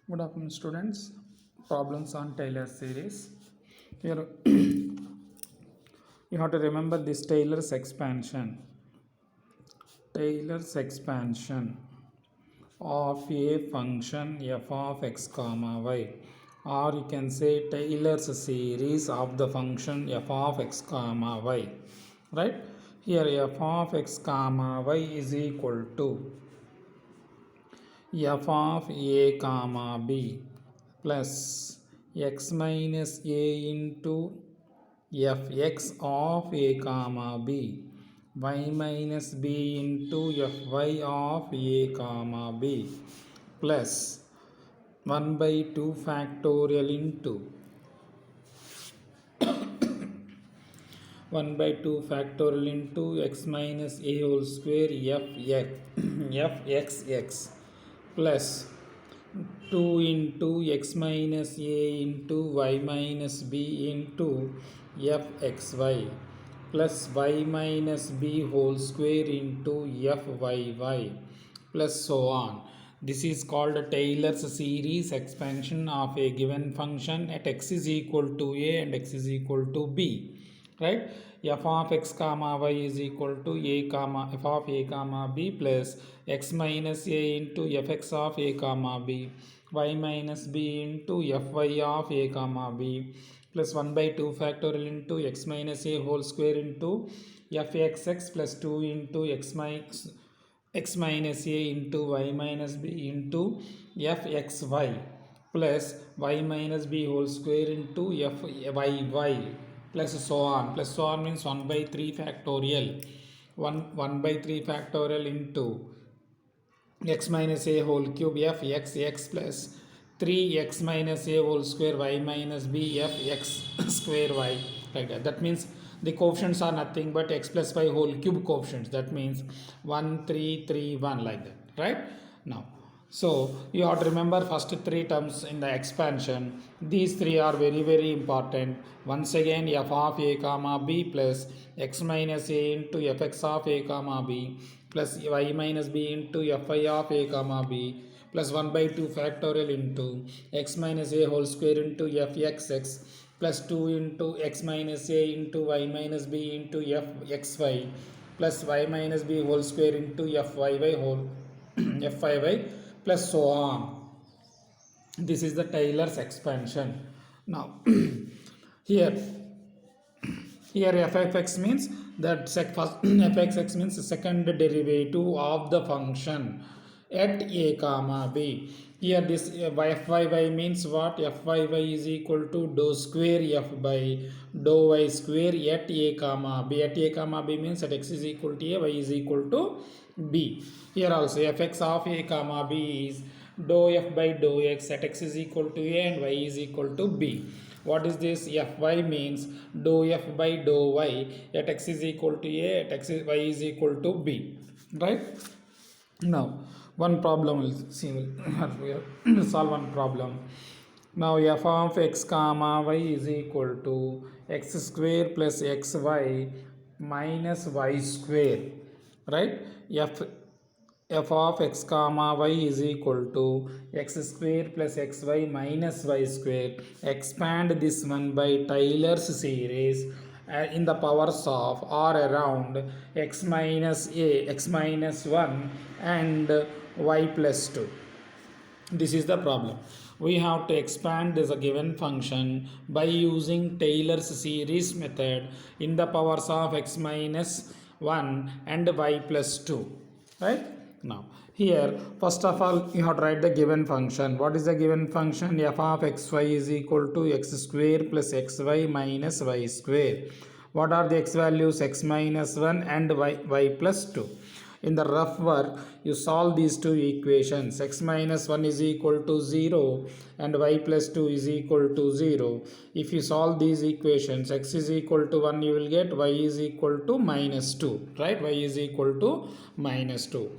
Good afternoon, students. Problems on Taylor series. Here you have to remember this Taylor's expansion. Taylor's expansion of a function f of x comma y, or you can say Taylor's series of the function f of x comma y. Right? Here f of x comma y is equal to f of a comma b plus x minus a into fx of a comma b, y minus b into fy of a comma b, plus 1 by 2 factorial into 1 by 2 factorial into x minus a whole square fxx plus 2 into x minus a into y minus b into fxy plus y minus b whole square into fyy plus so on. This is called Taylor's series expansion of a given function at x is equal to a and x is equal to b. Right? F of x comma y is equal to a comma f of a comma b plus x minus a into fx of a comma b, y minus b into fy of a comma b plus 1 by 2 factorial into x minus a whole square into fxx plus 2 into x minus a into y minus b into fxy plus y minus b whole square into fyy plus so on. Plus so on means 1 by 3 factorial 1 by 3 factorial into x minus a whole cube fxx plus 3x minus a whole square y minus b fx square y, like that. That means the coefficients are nothing but x plus y whole cube coefficients. That means 1 3 3 1, like that. Right? Now, so you have to remember first three terms in the expansion. These three are very important. Once again, f of a comma b plus x minus a into fx of a comma b plus y minus b into fy of a comma b plus 1 by 2 factorial into x minus a whole square into fxx plus 2 into x minus a into y minus b into fxy plus y minus b whole square into fyy whole fyy plus so on. This is the Taylor's expansion. Now here fxx means that first fxx means the second derivative of the function at a comma b. Here this fyy means what? Fyy is equal to dou square f by dou y square at a comma b. At a comma b means that x is equal to a, y is equal to b. Here also fx of a comma b is dou f by dou x at x is equal to a and y is equal to b. What is this? Fy means dou f by dou y at x is equal to a, at x is, y is equal to b. Right? Now, one problem will see, we'll solve one problem. Now, f of x comma y is equal to x square plus xy minus y square. Right? F of x comma y is equal to x square plus xy minus y square. Expand this one by Taylor's series in the powers of or around x minus a, x minus 1 and y plus 2. This is the problem. We have to expand this given function by using Taylor's series method in the powers of x minus 1 and y plus 2. Right? Now, here, first of all, you have to write the given function. What is the given function? F of xy is equal to x square plus xy minus y square. What are the x values? X minus 1 and y plus 2. In the rough work, you solve these two equations. X minus 1 is equal to 0 and y plus 2 is equal to 0. If you solve these equations, x is equal to 1, you will get y is equal to minus 2. Right? Y is equal to minus 2.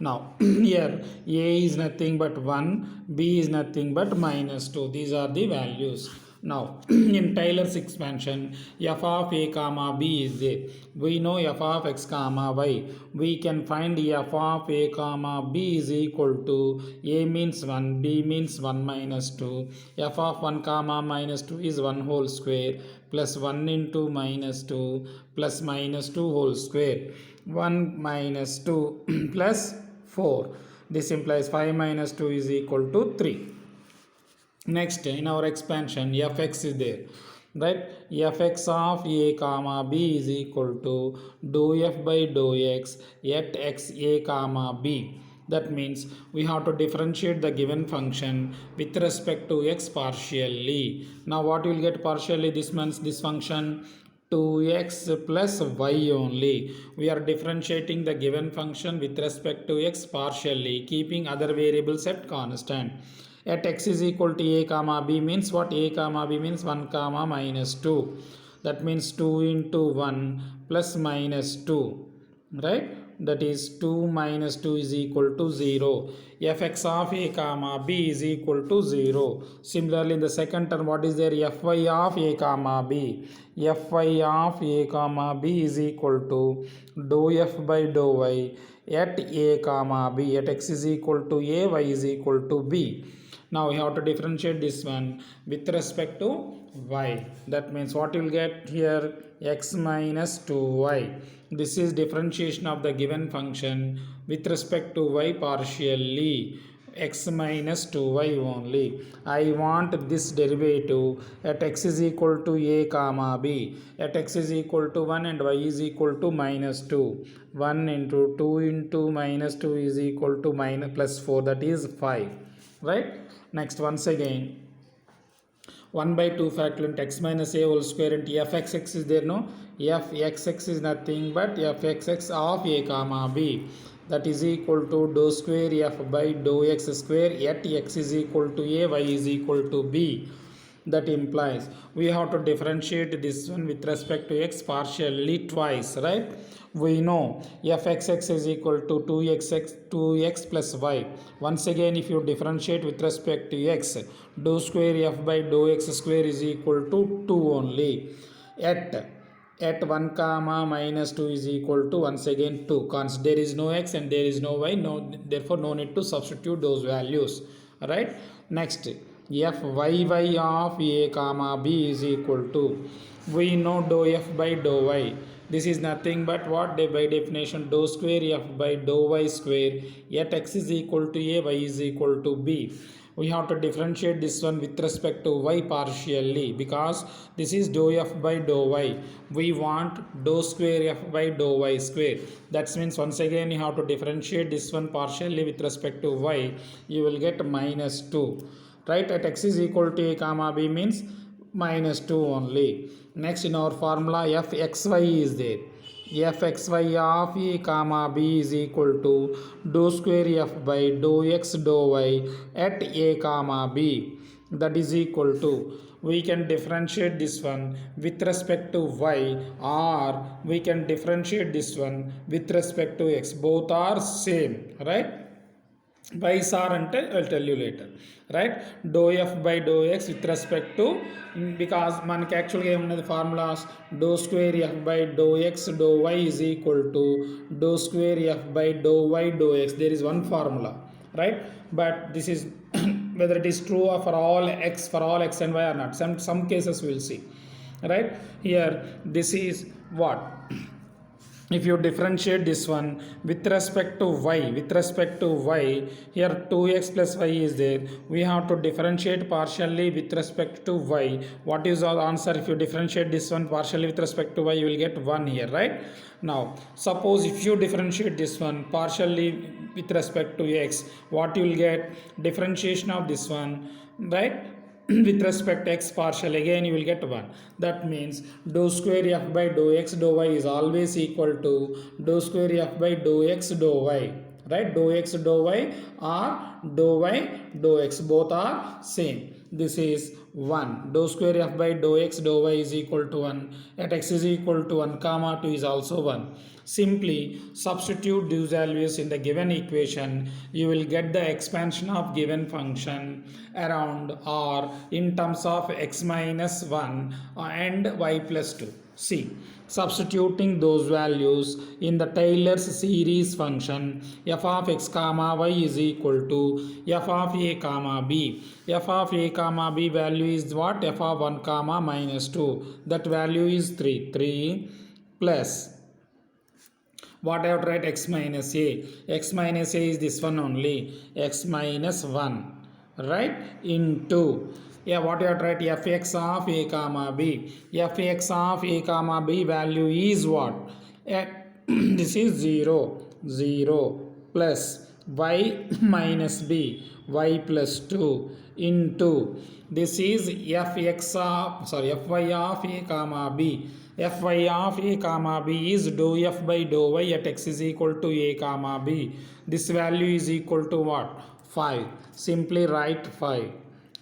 Now, here a is nothing but 1, b is nothing but minus 2. These are the values. Now, in Taylor's expansion, f of a comma b is there. We know f of x comma y. We can find f of a comma b is equal to a means 1, b means 1 minus 2. F of 1 comma minus 2 is 1 whole square plus 1 into minus 2 plus minus 2 whole square. 1 minus 2 plus 4. This implies 5 minus 2 is equal to 3. Next, in our expansion, fx is there, right? Fx of a comma b is equal to dou f by dou x at x a comma b. That means we have to differentiate the given function with respect to x partially. Now what you will get partially? This means this function 2x plus y only. We are differentiating the given function with respect to x partially, keeping other variables at constant. At x is equal to a comma b means what? A comma b means 1 comma minus 2. That means 2 into 1 plus minus 2, right? That is 2 minus 2 is equal to 0. Fx of a comma b is equal to 0. Similarly, in the second term, what is there? Fy of a comma b. Fy of a comma b is equal to dou f by dou y at a comma b. At x is equal to a, y is equal to b. Now we have to differentiate this one with respect to y. That means what you will get here? X minus 2y. This is differentiation of the given function with respect to y partially. X minus 2y only. I want this derivative at x is equal to a comma b. At x is equal to 1 and y is equal to minus 2. 1 into 2 into minus 2 is equal to minus plus 4, that is 5. Right? Next, once again, 1 by 2 factorial x minus a whole square into fxx is there, no? Fxx is nothing but fxx of a comma b. That is equal to dou square f by dou x square at x is equal to a, y is equal to b. That implies we have to differentiate this one with respect to x partially twice, right? We know fxx is equal to 2x plus y. Once again, if you differentiate with respect to x, dou square f by dou x square is equal to 2 only. At 1 comma minus 2 is equal to once again 2. There is no x and there is no y, therefore no need to substitute those values, right? Next, fyy of a comma b is equal to, we know dou f by dou y. This is nothing but what? By definition, dou square f by dou y square at x is equal to a, y is equal to b. We have to differentiate this one with respect to y partially because this is dou f by dou y. We want dou square f by dou y square. That means once again you have to differentiate this one partially with respect to y. You will get minus 2. Right? At x is equal to a comma b means minus 2 only. Next, in our formula, fxy is there. Fxy of a comma b is equal to dou square f by dou x dou y at a comma b. That is equal to, we can differentiate this one with respect to y, or we can differentiate this one with respect to x. Both are same, right? Y's are ante I'll tell you later, right? Dou f by dou x with respect to, because మనకి యాక్చువల్గా ఏమున్నది formulas, dou square f by dou x dou y is equal to dou square f by dou y dou x. There is one formula, right? But this is whether it is true for all x and y or not. Some cases we'll see, right? Here this is what, if you differentiate this one with respect to y, here 2x plus y is there. We have to differentiate partially with respect to y. What is our answer? If you differentiate this one partially with respect to y, you will get 1 here, right? Now suppose if you differentiate this one partially with respect to x, what you will get? Differentiation of this one, right, with respect to x partial, again you will get 1. That means dou square f by dou x dou y is always equal to dou square f by dou x dou y, right? Dou x dou y or dou y dou x, both are same. this is 1. Dou square f by dou x dou y is equal to 1. At x is equal to 1 comma 2 is also 1. Simply substitute these values in the given equation. You will get the expansion of given function around or in terms of x minus 1 and y plus 2. See, substituting those values in the Taylor's series function, f of x comma y is equal to f of a comma b. F of a comma b value is what? F of 1 comma minus 2. That value is 3. 3 plus what I have to write? X minus a. X minus a is this one only. X minus 1. Right? Into. Yeah, what you have to write? Fx of a comma b. Fx of a comma b value is what? This is 0. 0 plus y minus b. Y plus 2 into. This is fx of, sorry, fy of a comma b. Fy of a comma b is dou f by dou y at x is equal to a comma b. This value is equal to what? 5. Simply write 5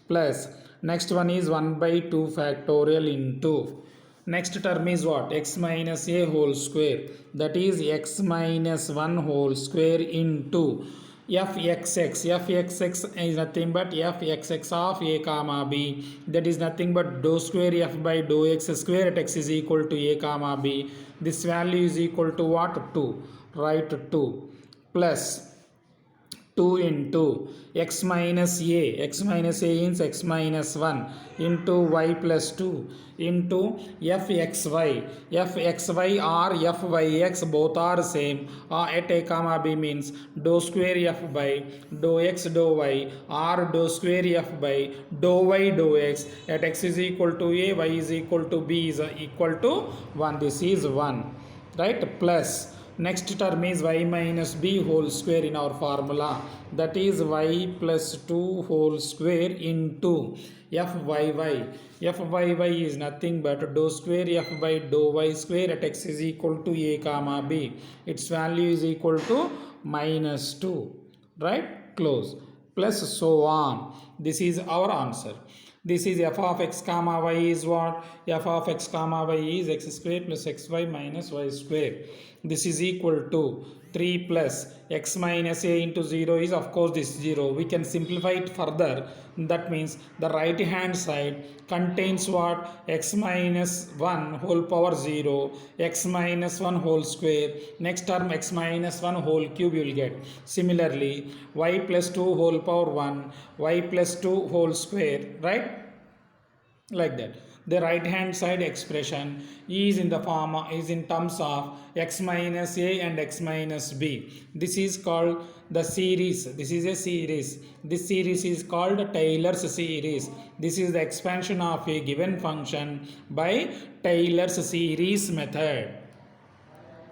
plus next one is 1 by 2 factorial into next term is what? X minus a whole square, that is x minus 1 whole square into fxx. Fxx is nothing but fxx of a comma b, that is nothing but dou square f by dou x square at x is equal to a comma b. This value is equal to what? 2. Write 2 plus 2 into x minus a. X minus a is x minus 1 into y plus 2 into fxy. Fxy or fyx both are same. At a comma b means dou square f by dou x dou y or dou square f by dou y dou x at x is equal to a, y is equal to b is equal to 1. This is 1. Right? Plus next term is y minus b whole square in our formula, that is y plus 2 whole square into fyy. Fyy is nothing but dou square f by dou y square at x is equal to a comma b. Its value is equal to minus 2. Right? Close. Plus so on. This is our answer. This is f of x comma y is what? F of x comma y is x square plus xy minus y square. This is equal to 3 plus x minus a into 0 is of course this 0. We can simplify it further. That means the right hand side contains what? X minus 1 whole power 0, x minus 1 whole square. Next term x minus 1 whole cube you will get. Similarly y plus 2 whole power 1, y plus 2 whole square. Right? Like that. The right hand side expression is in the form is in terms of x minus a and x minus b. This is called the series. This is a series. This series is called Taylor's series. This is the expansion of a given function by Taylor's series method.